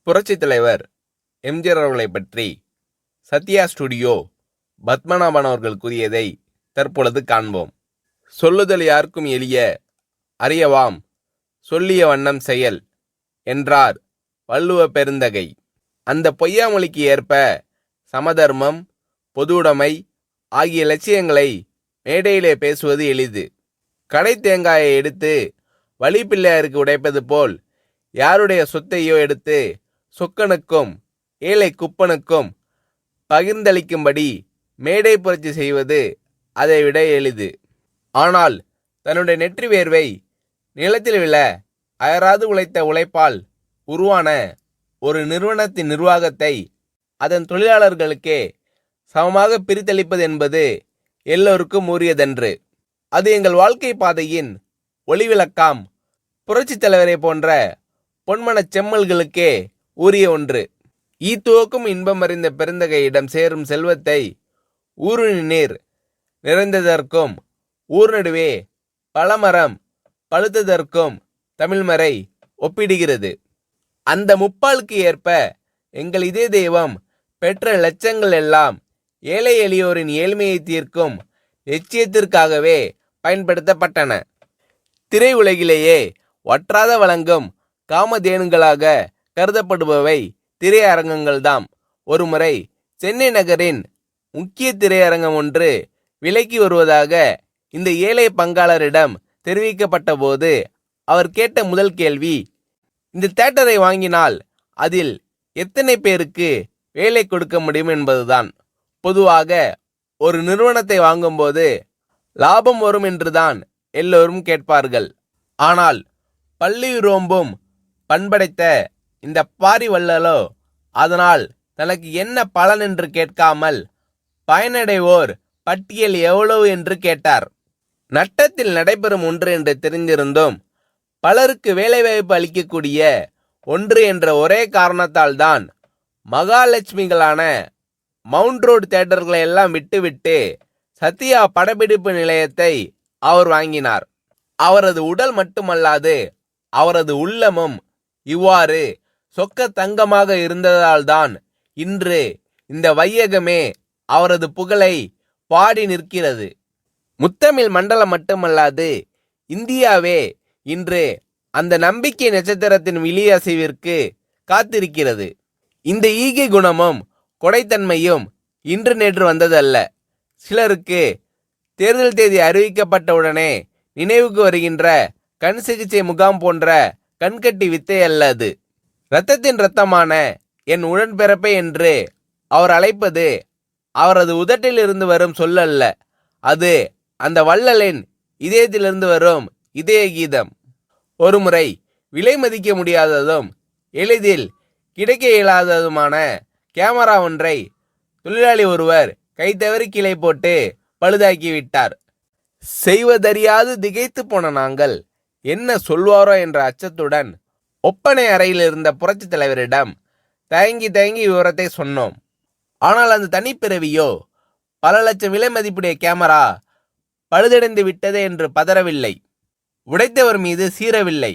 புரட்சித் தலைவர் எம்ஜிஆர் அவர்களை பற்றி சத்யா ஸ்டுடியோ பத்மநாபன் அவர்கள் கூறியதை தற்பொழுது காண்போம். சொல்லுதல் யாருக்கும் எளிய, அறியவாம் சொல்லிய வண்ணம் செயல் என்றார் வள்ளுவ பெருந்தகை. அந்த பொய்யாமொழிக்கு ஏற்ப சமதர்மம், பொதுவுடைமை ஆகிய லட்சியங்களை மேடையிலே பேசுவது எளிது. கடை தேங்காயை எடுத்து வழிப்பிள்ளையாருக்கு உடைப்பது போல் யாருடைய சொத்தையோ எடுத்து சொக்கனுக்கும் ஏழை குப்பனுக்கும் பகிர்ந்தளிக்கும்படி மேடை புரட்சி செய்வது அதைவிட எளிது. ஆனால் தன்னுடைய நெற்றி வேர்வை நிலத்தில் விழ அயராது உழைத்த உழைப்பால் உருவான ஒரு நிறுவனத்தின் நிர்வாகத்தை அதன் தொழிலாளர்களுக்கே சமமாக பிரித்தளிப்பது என்பது எல்லோருக்கும் உரியதன்று. அது எங்கள் வாழ்க்கை பாதையின் ஒளிவிளக்காம் புரட்சித் தலைவரை போன்ற பொன்மனச் செம்மல்களுக்கே உரிய ஒன்று. ஈத்துவக்கும் இன்பம் அறிந்த பெருந்தகையிடம் சேரும் செல்வத்தை ஊருணி நீர் நிறைந்ததற்கும் ஊர் நடுவே பழமரம் பழுத்ததற்கும் தமிழ்மறை ஒப்பிடுகிறது. அந்த முப்பாலுக்கு ஏற்ப எங்கள் இதே தெய்வம் பெற்ற லட்சங்கள் எல்லாம் ஏழை எளியோரின் ஏழ்மையை தீர்க்கும் லட்சியத்திற்காகவே பயன்படுத்தப்பட்டன. திரை உலகிலேயே வற்றாத வழங்கும் காமதேனுங்களாக கருதப்படுபவை திரையரங்கங்கள்தாம். ஒருமுறை சென்னை நகரின் முக்கிய திரையரங்கம் ஒன்று விலைக்கு வருவதாக இந்த ஏழை பங்காளரிடம் தெரிவிக்கப்பட்ட போது அவர் கேட்ட முதல் கேள்வி, இந்த தியேட்டரை வாங்கினால் அதில் எத்தனை பேருக்கு வேலை கொடுக்க முடியும் என்பதுதான். பொதுவாக ஒரு நிறுவனத்தை வாங்கும்போது லாபம் வரும் என்றுதான் எல்லோரும் கேட்பார்கள். ஆனால் பள்ளி ரோம்பும் பண்படைத்த இந்த பாரி வள்ளலோ அதனால் தனக்கு என்ன பலன் என்று கேட்காமல் பயனடைவோர் பட்டியல் எவ்வளவு என்று கேட்டார். நட்டத்தில் நடைபெறும் ஒன்று என்று தெரிந்திருந்தும் பலருக்கு வேலைவாய்ப்பு அளிக்கக்கூடிய ஒன்று என்ற ஒரே காரணத்தால் தான் மகாலட்சுமிகளான மவுண்ட் ரோடு தியேட்டர்களை எல்லாம் விட்டுவிட்டு சத்யா படப்பிடிப்பு நிலையத்தை அவர் வாங்கினார். அவரது உடல் மட்டுமல்லாது அவரது உள்ளமும் இவ்வாறு சொக்க தங்கமாக இருந்ததால்தான் இன்று இந்த வையகமே அவரது புகழை பாடி நிற்கிறது. முத்தமிழ் மண்டலம் மட்டுமல்லாது இந்தியாவே இன்று அந்த நம்பிக்கை நட்சத்திரத்தின் விழியசைவிற்கு காத்திருக்கிறது. இந்த ஈகை குணமும் கொடைத்தன்மையும் இன்று நேற்று வந்ததல்ல. சிலருக்கு தேர்தல் தேதி அறிவிக்கப்பட்டவுடனே நினைவுக்கு வருகின்ற கண் சிகிச்சை முகாம் போன்ற கண்கட்டி வித்தை அல்ல அது. இரத்தத்தின் இரத்தமான என் உடன்பிறப்பை என்று அவர் அழைப்பது அவரது உதட்டில் இருந்து வரும் சொல்லல்ல, அது அந்த வள்ளலின் இதயத்திலிருந்து வரும் இதய கீதம். ஒருமுறை விலை மதிக்க முடியாததும் எளிதில் கிடைக்க இயலாததுமான கேமரா ஒன்றை தொழிலாளி ஒருவர் கைத்தவறி கீழே போட்டு பழுதாக்கிவிட்டார். செய்வதறியாது திகைத்து போன நாங்கள் என்ன சொல்வாரோ என்ற அச்சத்துடன் ஒப்பனை அறையில் இருந்த புரட்சித் தலைவரிடம் தயங்கி விவரத்தை சொன்னோம். ஆனால் அந்த தனிப்பிறவியோ பல லட்சம் விலை மதிப்புடைய கேமரா பழுதடைந்து விட்டதே என்று பதறவில்லை, உடைத்தவர் மீது சீரவில்லை.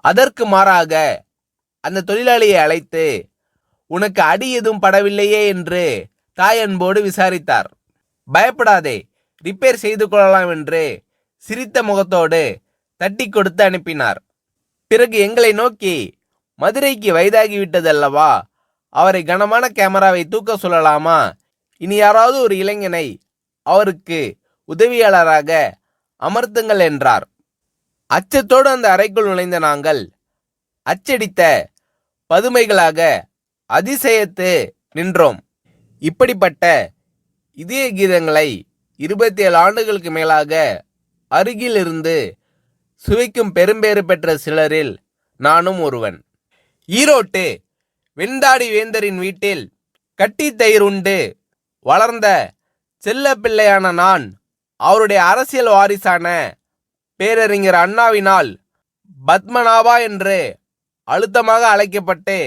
அதற்கு மாறாக அந்த தொழிலாளியை அழைத்து உனக்கு அடி எதுவும் படவில்லையே என்று தாயன்போடு விசாரித்தார். பயப்படாதே, ரிப்பேர் செய்து கொள்ளலாம் என்று சிரித்த முகத்தோடு தட்டி கொடுத்து அனுப்பினார். பிறகு எங்களை நோக்கி, மதுரைக்கு வயதாகிவிட்டதல்லவா, அவரை கனமான கேமராவை தூக்க சொல்லலாமா, இனி யாராவது ஒரு இளைஞனை அவருக்கு உதவியாளராக அமர்த்துங்கள் என்றார். அச்சத்தோடு அந்த அறைக்குள் நுழைந்த நாங்கள் அச்சடித்த பதுமைகளாக அதிசயத்து நின்றோம். இப்படிப்பட்ட இதய கீதங்களை 27 ஆண்டுகளுக்கு மேலாக அருகில் இருந்து சுவைக்கும் பெரும்பேறு பெற்ற சிலரில் நானும் ஒருவன். ஈரோட்டு வெண்தாடி வேந்தரின் வீட்டில் கட்டி தயிர் உண்டு வளர்ந்த செல்ல பிள்ளையான நான் அவருடைய அரசியல் வாரிசான பேரறிஞர் அண்ணாவினால் பத்மநாபா என்று அழுத்தமாக அழைக்கப்பட்டு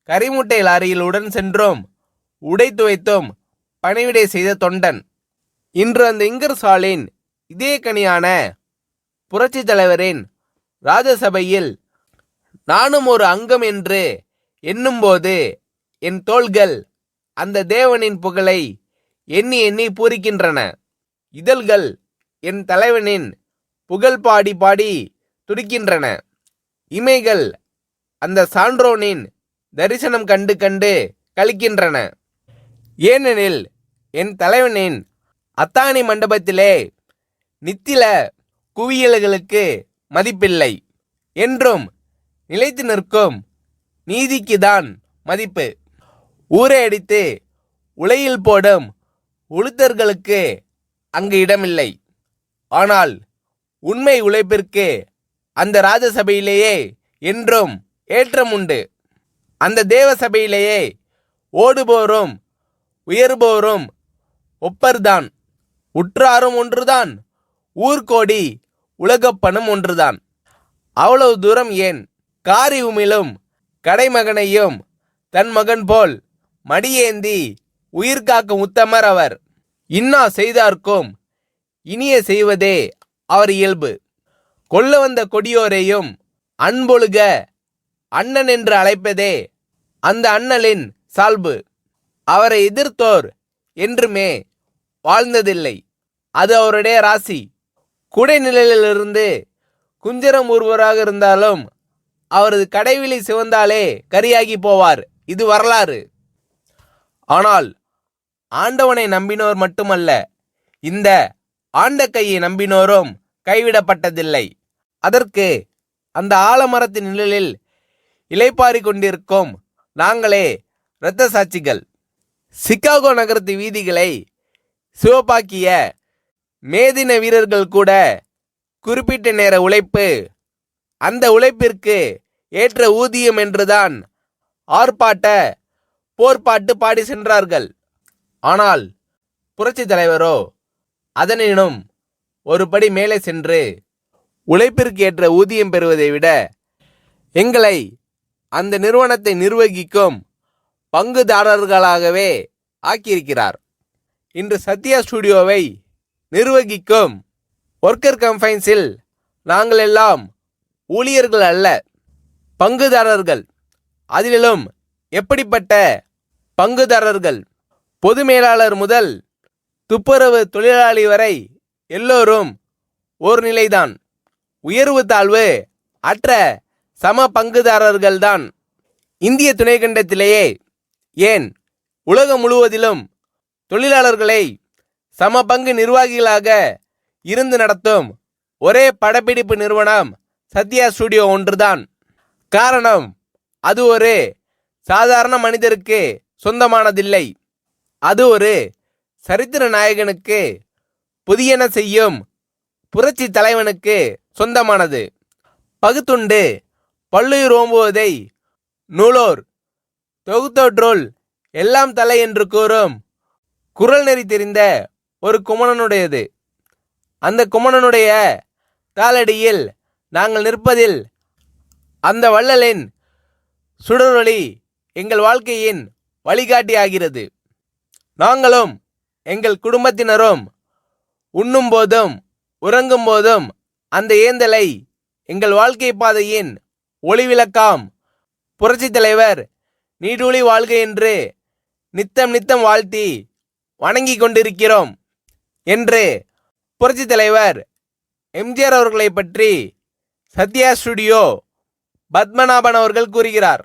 கரிமுட்டை லாரியில் உடன் சென்றும் உடை துவைத்தும் பணிவிடை செய்த தொண்டன். இன்று அந்த இங்கர்சாலின் இதே கனியான புரட்சி தலைவரின் ராஜசபையில் நானும் ஒரு அங்கம் என்று எண்ணும்போது என் தோள்கள் அந்த தேவனின் புகழை எண்ணி எண்ணி பூரிக்கின்றன. இதழ்கள் என் தலைவனின் புகழ் பாடி பாடி துடிக்கின்றன. இமைகள் அந்த சான்றோனின் தரிசனம் கண்டு கண்டு கழிக்கின்றன. ஏனெனில் என் தலைவனின் அத்தாணி மண்டபத்திலே நித்தில குவியல்களுக்கு மதிப்பில்லை. என்றும் நிலைத்து நிற்கும் நீதிக்குதான் மதிப்பு. ஊரை அடித்து உலையில் போடும் உளுத்தர்களுக்கு அங்கு இடமில்லை. ஆனால் உண்மை உழைப்பிற்கு அந்த ராஜசபையிலேயே என்றும் ஏற்றம் உண்டு. அந்த தேவ சபையிலேயே ஓடுபோரும் உயர்போரும் ஒப்பர்தான். உற்றாரும் ஒன்றுதான், ஊர்கோடி உலகப்பனும் ஒன்றுதான். அவ்வளவு தூரம் ஏன்? காரி உமிழும் கடைமகனையும் தன் மகன் போல் மடியேந்தி உயிர் காக்கும் உத்தமர் அவர். இன்னா செய்தார்க்கும் இனிய செய்வதே அவர் இயல்பு. கொல்ல வந்த கொடியோரையும் அன்பொழுக அண்ணன் என்று அழைப்பதே அந்த அண்ணலின் சால்பு. அவரை எதிர்த்தோர் என்றுமே வாழ்ந்ததில்லை. அது அவருடைய ராசி. குடைநிழலிலிருந்து குஞ்சரம் ஒருவராக இருந்தாலும் அவரது கடைவிழி சிவந்தாலே கரியாகி போவார். இது வரலாறு. ஆனால் ஆண்டவனை நம்பினோர் மட்டுமல்ல, இந்த ஆண்ட கையை நம்பினோரும் கைவிடப்பட்டதில்லை. அதற்கு அந்த ஆலமரத்தின் நிழலில் இளைப்பாரி கொண்டிருக்கும் நாங்களே இரத்த சாட்சிகள். சிகாகோ நகரத்து வீதிகளை சிவப்பாக்கிய மேதின வீரர்கள் கூட குறிப்பிட்ட நேர உழைப்பு, அந்த உழைப்பிற்கு ஏற்ற ஊதியம் என்றுதான் ஆர்ப்பாட்ட போர்ப்பாட்டு பாடி சென்றார்கள். ஆனால் புரட்சி தலைவரோ அதனினும் ஒரு படி மேலே சென்று உழைப்பிற்கு ஏற்ற ஊதியம் பெறுவதை விட எங்களை அந்த நிறுவனத்தை நிர்வகிக்கும் பங்குதாரர்களாகவே ஆக்கியிருக்கிறார். இன்று சத்யா ஸ்டுடியோவை நிர்வகிக்கும் ஒர்க்கர் கம்பைன்ஸில் நாங்கள் எல்லாம் ஊழியர்கள் அல்ல, பங்குதாரர்கள். அதிலும் எப்படிப்பட்ட பங்குதாரர்கள்? பொது மேலாளர் முதல் துப்புரவு தொழிலாளி வரை எல்லோரும் ஒரு நிலைதான். உயர்வு தாழ்வு அற்ற சம பங்குதாரர்கள்தான். இந்திய துணைக்கண்டத்திலேயே ஏன் உலகம் முழுவதிலும் தொழிலாளர்களை சம பங்கு நிர்வாகிகளாக இருந்து நடத்தும் ஒரே படப்பிடிப்பு நிறுவனம் சத்யா ஸ்டுடியோ ஒன்றுதான். காரணம், அது ஒரு சாதாரண மனிதருக்கு சொந்தமானதில்லை. அது ஒரு சரித்திர நாயகனுக்கு, புதியன செய்யும் புரட்சி தலைவனுக்கு சொந்தமானது. பகுத்துண்டு பல்லுயிர் ஓம்புவதை நூலோர் தொகுத்தோற்றுள் எல்லாம் தலை என்று கூறும் குரல் நெறி தெரிந்த ஒரு குமணனுடையது. அந்த குமணனுடைய காலடியில் நாங்கள் நிற்பதில் அந்த வள்ளலின் சுடரொளி எங்கள் வாழ்க்கையின் வழிகாட்டி ஆகிறது. நாங்களும் எங்கள் குடும்பத்தினரும் உண்ணும் போதும் உறங்கும் போதும் அந்த ஏந்தலை எங்கள் வாழ்க்கை பாதையின் ஒளிவிளக்காம் புரட்சி தலைவர் நீடூழி வாழ்க என்று நித்தம் நித்தம் வாழ்த்தி வணங்கி கொண்டிருக்கிறோம் என்று புரட்சி தலைவர் எம்ஜிஆர் அவர்களை பற்றி சத்யா ஸ்டுடியோ பத்மநாபன் அவர்கள் கூறுகிறார்.